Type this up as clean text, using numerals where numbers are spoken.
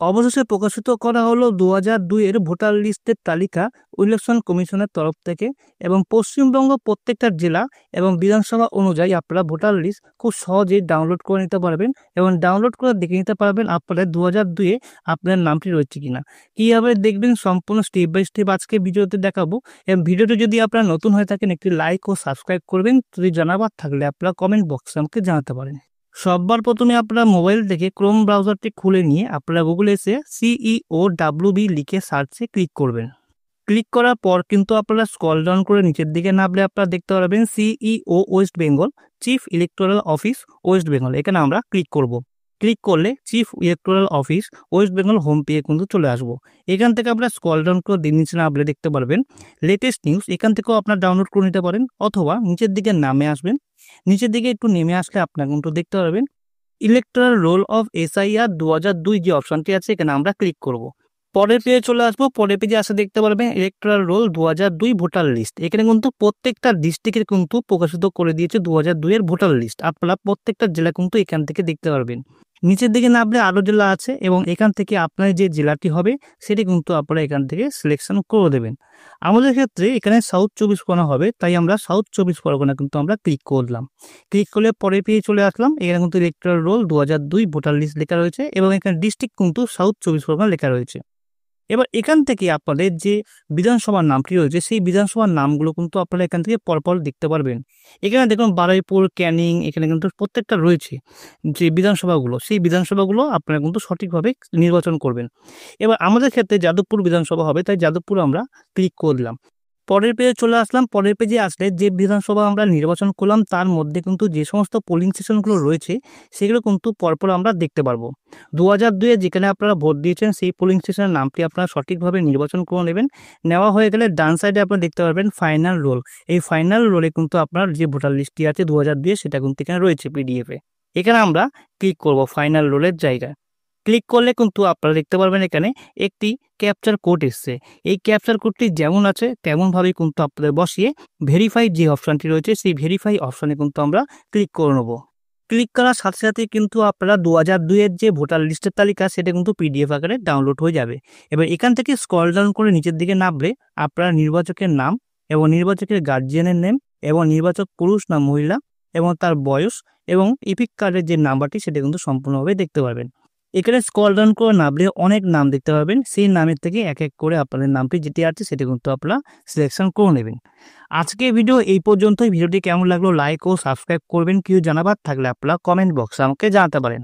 অবশেষে প্রকাশিত করা হলো 2002 এর ভোটার লিস্টের তালিকা ইলেকশন কমিশনের তরফ থেকে। এবং পশ্চিমবঙ্গ প্রত্যেকটা জেলা এবং বিধানসভা অনুযায়ী আপনারা ভোটার লিস্ট খুব সহজেই ডাউনলোড করে নিতে পারবেন এবং ডাউনলোড করে দেখে নিতে পারবেন আপনাদের 2002-এ আপনার নামটি রয়েছে কিনা। কীভাবে দেখবেন সম্পূর্ণ স্টেপ বাই স্টেপ আজকে ভিডিওতে দেখাবো। এবং ভিডিওটি যদি আপনারা নতুন হয়ে থাকেন একটি লাইক ও সাবস্ক্রাইব করবেন। যদি জানাবার থাকলে আপনারা কমেন্ট বক্সে আমাকে জানাতে পারেন। সবার প্রথমে আপনারা মোবাইল থেকে ক্রোম ব্রাউজারটি খুলে নিয়ে আপনারা গুগলে এসে CEOWB লিখে সার্চে ক্লিক করবেন। ক্লিক করার পর কিন্তু আপনারা স্ক্রল ডাউন করে নিচের দিকে নামলে আপনারা দেখতে পারবেন CEO West Bengal, chief electoral office West Bengal. এখানে আমরা ক্লিক করব। ক্লিক করলে chief electoral office West Bengal home পেজে কিন্তু চলে আসবো। এখান থেকে আপনারা স্ক্রল ডাউন করে নিচে নামলে দেখতে পারবেন লেটেস্ট নিউজ। এখান থেকেও আপনারা ডাউনলোড করে নিতে পারেন, অথবা নিচের দিকে নামে আসবেন। নিচের দিকে একটু নেমে আসলে আপনারা কিন্তু দেখতে পারবেন ইলেকটোরাল রোল অফ SIR 2002 যে অপশনটি আছে এখানে আমরা ক্লিক করব। পরের পেজে চলে আসবো। পরের পেজে আসে দেখতে পারবেন ইলেকটোরাল রোল 2002 ভোটার লিস্ট। এখানে কিন্তু প্রত্যেকটা ডিস্ট্রিক্টের কিন্তু প্রকাশিত করে দিয়েছে 2002 এর ভোটার লিস্ট। আপনারা প্রত্যেকটা জেলা কিন্তু এখান থেকে দেখতে পারবেন। নিচের দিকে নামলে আরও জেলা আছে এবং এখান থেকে আপনার যে জেলাটি হবে সেটি কিন্তু আপনারা এখান থেকে সিলেকশন করে দেবেন। আমাদের ক্ষেত্রে এখানে সাউথ 24 পরগনা হবে, তাই আমরা সাউথ 24 পরগনা কিন্তু আমরা ক্লিক করলাম। ক্লিক করলে পরে পেয়ে চলে আসলাম। এখানে কিন্তু ইলেকটোরাল রোল 2002 ভোটার লিস্ট লেখা রয়েছে এবং এখানে ডিস্ট্রিক্ট কিন্তু সাউথ 24 পরগনা লেখা রয়েছে। এবার এখান থেকে আপনাদের যে বিধানসভার নামটি রয়েছে সেই বিধানসভার নামগুলো কিন্তু আপনারা এখান থেকে পরপর দেখতে পারবেন। এখানে দেখুন বারুইপুর, ক্যানিং, এখানে কিন্তু প্রত্যেকটা রয়েছে যে বিধানসভাগুলো, সেই বিধানসভাগুলো আপনারা কিন্তু সঠিকভাবে নির্বাচন করবেন। এবার আমাদের ক্ষেত্রে যাদবপুর বিধানসভা হবে, তাই যাদবপুর আমরা ক্লিক করলাম। পরের পেজে চলে আসলাম। পরের পেজে আসলে যে বিধানসভা আমরা নির্বাচন করলাম তার মধ্যে কিন্তু যে সমস্ত পোলিং স্টেশনগুলো রয়েছে সেগুলো কিন্তু পরপর আমরা দেখতে পারবো। 2002-এ যেখানে আপনারা ভোট দিয়েছেন সেই পোলিং স্টেশনের নামটি আপনারা সঠিকভাবে নির্বাচন করে নেবেন। নেওয়া হয়ে গেলে ডান সাইডে আপনারা দেখতে পারবেন ফাইনাল রোল। এই ফাইনাল রোলে কিন্তু আপনার যে ভোটার লিস্টটি আছে 2002-এ সেটা কিন্তু এখানে রয়েছে PDF-এ। এখানে আমরা ক্লিক করব ফাইনাল রোলের জায়গায়। ক্লিক করলে কিন্তু আপনারা দেখতে পারবেন এখানে একটি ক্যাপচার কোড এসছে। এই ক্যাপচার কোডটি যেমন আছে তেমনভাবেই কিন্তু আপনাদের বসিয়ে ভেরিফাই যে অপশানটি রয়েছে সেই ভেরিফাই অপশানে কিন্তু আমরা ক্লিক করে নেব। ক্লিক করার সাথে সাথে কিন্তু আপনারা 2002-এর যে ভোটার লিস্টের তালিকা সেটা কিন্তু PDF আকারে ডাউনলোড হয়ে যাবে। এবার এখান থেকে স্ক্রল ডাউন করে নিচের দিকে নামলে আপনারা নির্বাচকের নাম এবং নির্বাচকের গার্জিয়ানের নেম এবং নির্বাচক পুরুষ না মহিলা এবং তার বয়স এবং ইপিক কার্ডের যে নাম্বারটি সেটা কিন্তু সম্পূর্ণভাবে দেখতে পারবেন। এখানে স্ক্রল ডাউন করে নামলে অনেক নাম দেখতে পাবেন। সেই নামের থেকে এক এক করে আপনাদের নামটি যেটি আছে সেটা কিন্তু আপনারা সিলেকশন করে নেবেন। আজকে ভিডিও এই পর্যন্তই। ভিডিওটি কেমন লাগলো লাইক ও সাবস্ক্রাইব করবেন। কিছু জানাবার থাকলে আপনারা কমেন্ট বক্সে আমাকে জানাতে পারেন।